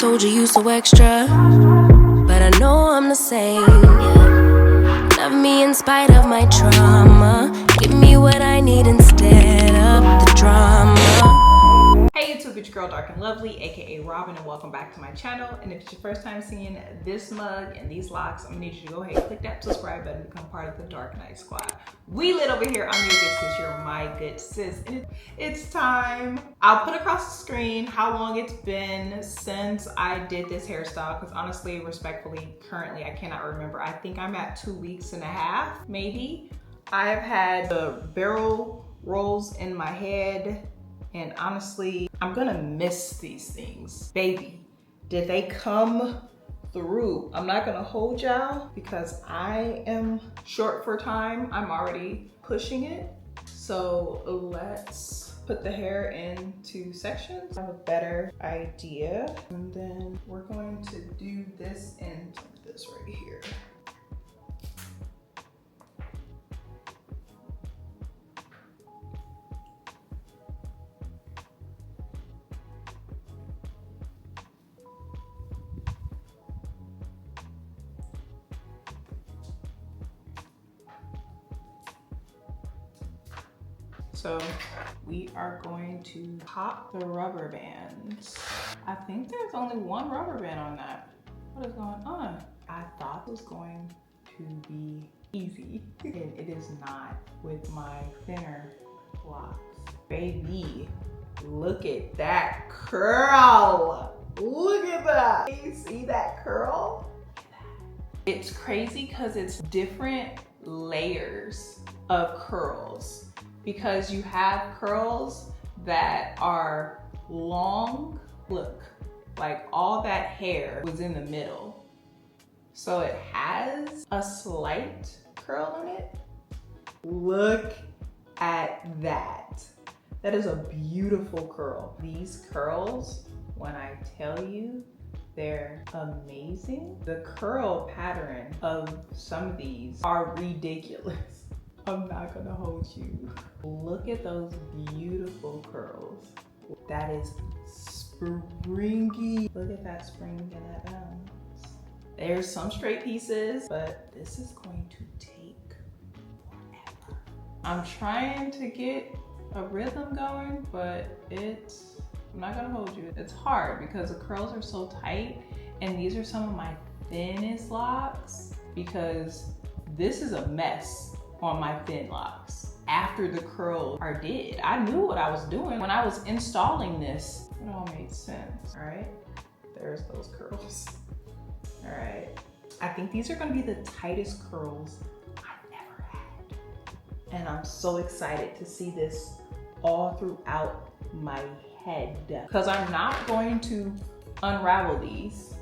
told you so extra, but I know I'm the same. Yeah. Love me in spite of my trauma. Give me what I need instead of the drama. Hey YouTube, it's your girl Drknlvely, aka Robin, and welcome back to my channel. And if it's your first time seeing this mug and these locks, I'm gonna need you to go ahead and click that subscribe button to become part of the Dark Knight Squad. We lit over here. I'm your good sis, you're my good sis, and it's time. I'll put across the screen how long it's been since I did this hairstyle, because honestly, respectfully, currently I cannot remember. I think I'm at 2.5 weeks, maybe. I've had the barrel rolls in my head, and honestly, I'm gonna miss these things. Baby, did they come through? I'm not gonna hold y'all because I am short for time. I'm already pushing it. So let's put the hair into sections. I have a better idea. And then we're going to do this and this right here. So we are going to pop the rubber bands. I think there's only one rubber band on that. What is going on? I thought it was going to be easy, and it is not with my thinner locks. Baby, look at that curl. Look at that. You see that curl? It's crazy because it's different layers of curls. Because you have curls that are long, look, like all that hair was in the middle. So it has a slight curl in it. Look at that. That is a beautiful curl. These curls, when I tell you, they're amazing. The curl pattern of some of these are ridiculous. I'm not gonna hold you. Look at those beautiful curls. That is springy. Look at that spring and that bounce. There's some straight pieces, but this is going to take forever. I'm trying to get a rhythm going, but I'm not gonna hold you. It's hard because the curls are so tight, and these are some of my thinnest locks because this is a mess on my thin locks after the curls are did. I knew what I was doing when I was installing this. It all made sense. All right, there's those curls. All right, I think these are gonna be the tightest curls I've ever had. And I'm so excited to see this all throughout my head, because I'm not going to unravel these.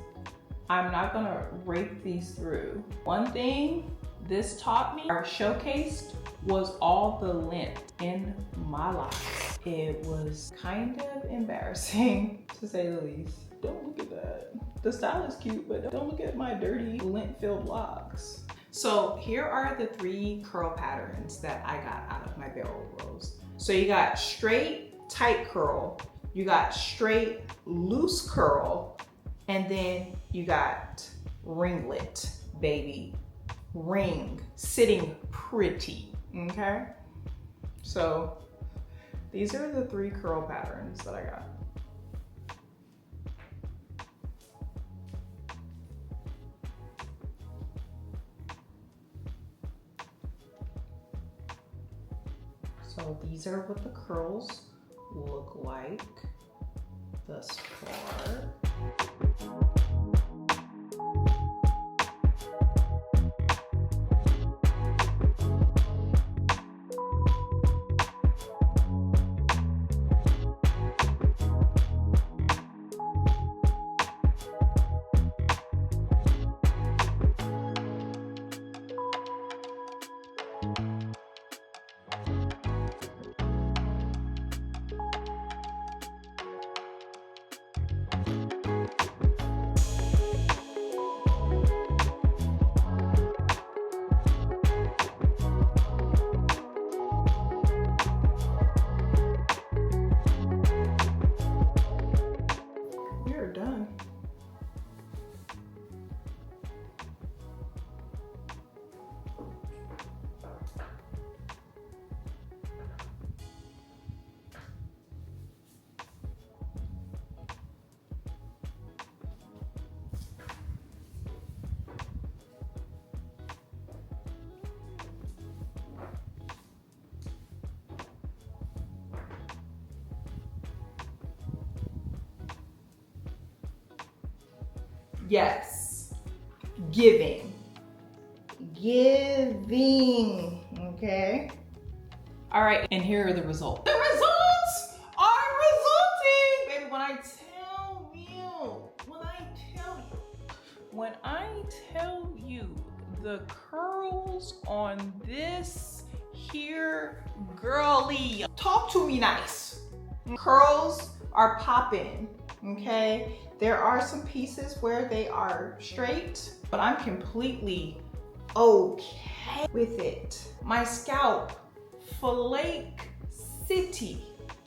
I'm not gonna rake these through. One thing this taught me, or showcased, was all the length in my locks. It was kind of embarrassing, to say the least. Don't look at that. The style is cute, but don't look at my dirty lint-filled locks. So here are the 3 curl patterns that I got out of my barrel rolls. So you got straight, tight curl, you got straight, loose curl, and then you got ringlet, baby. Ring, sitting pretty, okay? So these are the 3 curl patterns that I got. So these are what the curls look like thus far. Yes. Giving. Okay. All right, and here are the results. The results are resulting, baby. When I tell you the curls on this here girly. Talk to me nice. Curls are popping, okay? There are some pieces where they are straight, but I'm completely okay with it. My scalp, flake city,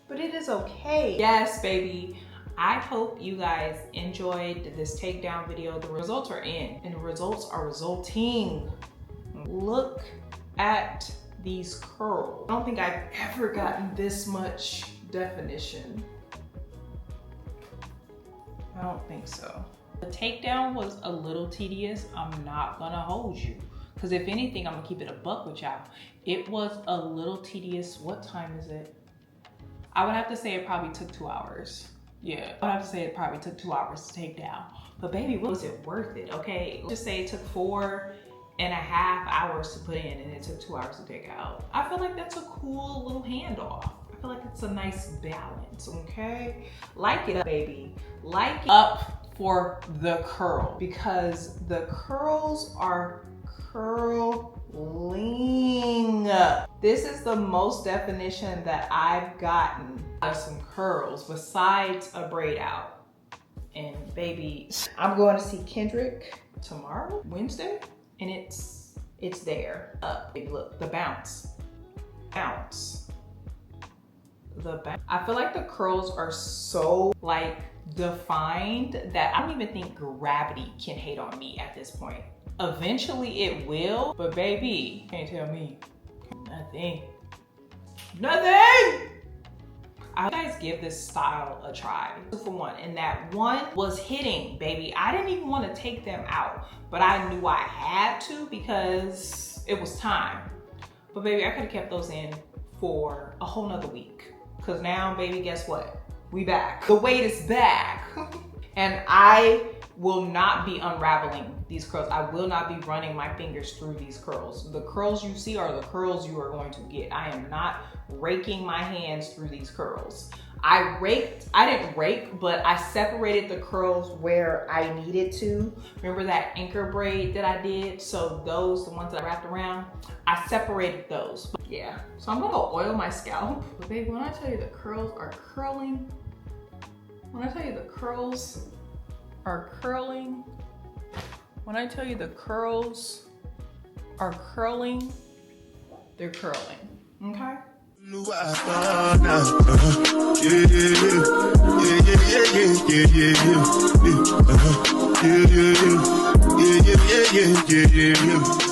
but it is okay. Yes, baby. I hope you guys enjoyed this takedown video. The results are in and the results are resulting. Look at these curls. I don't think I've ever gotten this much definition. I don't think so. The takedown was a little tedious. I'm not gonna hold you. Because if anything, I'm gonna keep it a buck with y'all. It was a little tedious. What time is it? I would have to say it probably took 2 hours. Yeah, I would have to say it probably took 2 hours to take down. But baby, was it worth it, okay? Let's just say it took 4.5 hours to put in and it took 2 hours to take out. I feel like that's a cool little handoff. I feel like it's a nice balance, okay? Like it up, baby. Like it up for the curl because the curls are curling. This is the most definition that I've gotten of some curls besides a braid out. And baby, I'm going to see Kendrick tomorrow, Wednesday, and it's there. Baby, look, the bounce. I feel like the curls are so like defined that I don't even think gravity can hate on me at this point. Eventually it will, but baby, can't tell me nothing. I guys give this style a try. 2 for 1, and that one was hitting, baby. I didn't even want to take them out, but I knew I had to because it was time. But baby, I could have kept those in for a whole nother week. Cause now, baby, guess what? We back. The weight is back. And I will not be unraveling these curls. I will not be running my fingers through these curls. The curls you see are the curls you are going to get. I am not raking my hands through these curls. I didn't rake, but I separated the curls where I needed to. Remember that anchor braid that I did? So those, the ones that I wrapped around, I separated those. But yeah, so I'm gonna oil my scalp. But baby, when I tell you the curls are curling, when I tell you the curls are curling, when I tell you the curls are curling, they're curling, okay? Yeah.